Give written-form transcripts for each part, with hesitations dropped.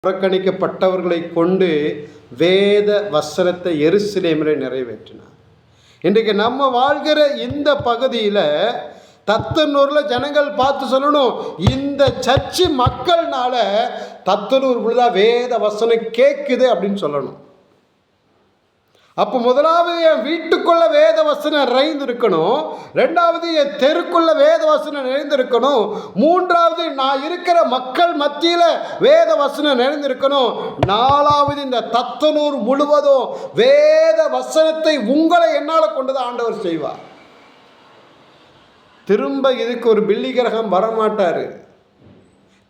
புறக்கணிக்கப்பட்டவர்களை கொண்டு வேத வசனத்தை எருசலேமிலே நிறைவேற்றினார். இன்றைக்கு நம்ம வாழ்கிற இந்த பகுதியில் தத்தனூரில் ஜனங்கள் பார்த்து சொல்லணும், இந்த சர்ச்சு மக்கள்னால தத்தனூர் தான் வேத வசனம் கேட்குது அப்படின்னு சொல்லணும். அப்போ முதலாவது என் வீட்டுக்குள்ள வேத வசனம் நிறைந்திருக்கணும், ரெண்டாவது என் தெருக்குள்ள வேத வசனம் நிறைந்திருக்கணும், மூன்றாவது நான் இருக்கிற மக்கள் மத்தியில் வேத வசனம் நிறைந்திருக்கணும், நாலாவது இந்த தத்தனூர் முழுவதும் வேத வசனத்தை உங்களை என்னால் கொண்டுதான் ஆண்டவர் செய்வார். திரும்ப இதுக்கு ஒரு பில்லி கிரகம் வரமாட்டார்,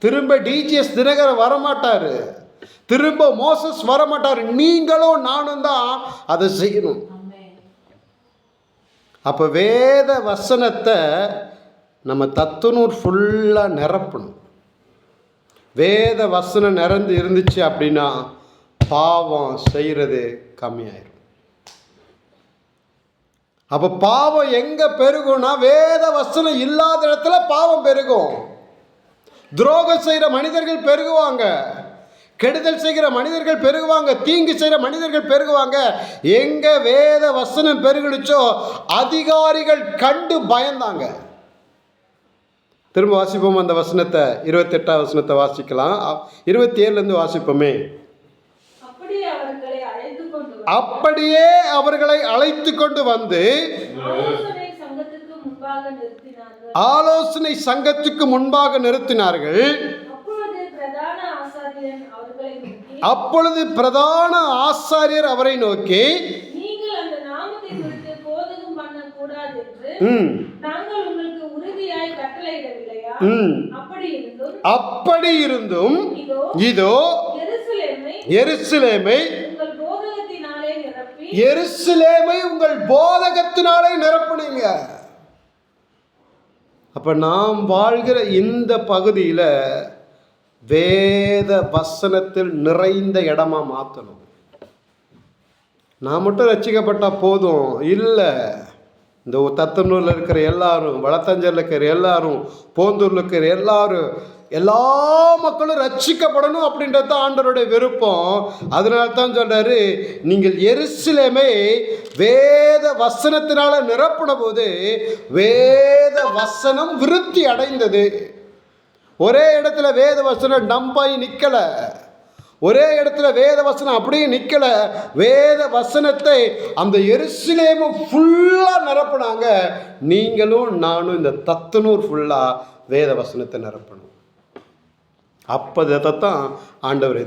திரும்ப டிஜிஎஸ் தினகரன் வரமாட்டார், திரும்ப மோசஸ் வரமாட்டார். நீங்களும் நானும் தான் அதை செய்யணும். அப்போ வேத வசனத்தை நம்ம தத்தனூர் ஃபுல்லாக நிரப்பணும். வேத வசனம் நிறந்து இருந்துச்சு அப்படின்னா பாவம் செய்கிறது கம்மியாயிரும். அப்போ பாவம் எங்கே பெருகும்னா வேத வசனம் இல்லாத இடத்துல பாவம் பெருகும். துரோகம் செய்கிற மனிதர்கள் பெருகுவாங்க, கெடுதல் செய்கிற மனிதர்கள் பெருகுவாங்க, தீங்கு செய்கிற மனிதர்கள் பெருகுவாங்க. எங்க வேத வசனம் பெருகிடுச்சோ அதிகாரிகள் கண்டு பயந்தாங்க. திரும்ப வாசிப்போம் அந்த வசனத்தை, 28ஆம் வசனத்தை வாசிக்கலாம். 27லேருந்து வாசிப்போமே. அப்படியே அவர்களை அழைத்து கொண்டு வந்து ஆலோசனை சங்கத்துக்கு முன்பாக நிறுத்தினார்கள். அப்பொழுது பிரதான ஆசாரியர் அவரை நோக்கி, அப்படி இருந்தும் இதோ எருசலேமை உங்கள் போதகத்தினாலே நிரப்புனீங்க. அப்ப நாம் வாழ்கிற இந்த பகுதியில் வேத வசனத்தில் நிறைந்த இடமா மாற்றணும். நான் மட்டும் ரட்சிக்கப்பட்டால் போதும் இல்லை. இந்த தத்தனூரில் இருக்கிற எல்லாரும், வளத்தஞ்சலில் இருக்கிற எல்லாரும், போந்தூரில் இருக்கிற எல்லாரும், எல்லா மக்களும் ரட்சிக்கப்படணும் அப்படின்றது தான் ஆண்டவருடைய விருப்பம். அதனால தான் சொல்றாரு, நீங்கள் எருசலேமை வேத வசனத்தினால நிரப்பின போது வேத வசனம் விருத்தி அடைந்தது. ஒரே இடத்துல வேத வசனம் டம்பாய் நிற்கலை, ஒரே இடத்துல வேத வசனம் அப்படியே நிற்கலை. வேத வசனத்தை அந்த எருசலேமும் ஃபுல்லாக நிரப்பினாங்க. நீங்களும் நானும் இந்த தத்தனூர் ஃபுல்லாக வேத வசனத்தை நிரப்பணும். அப்போ தான் ஆண்டவர்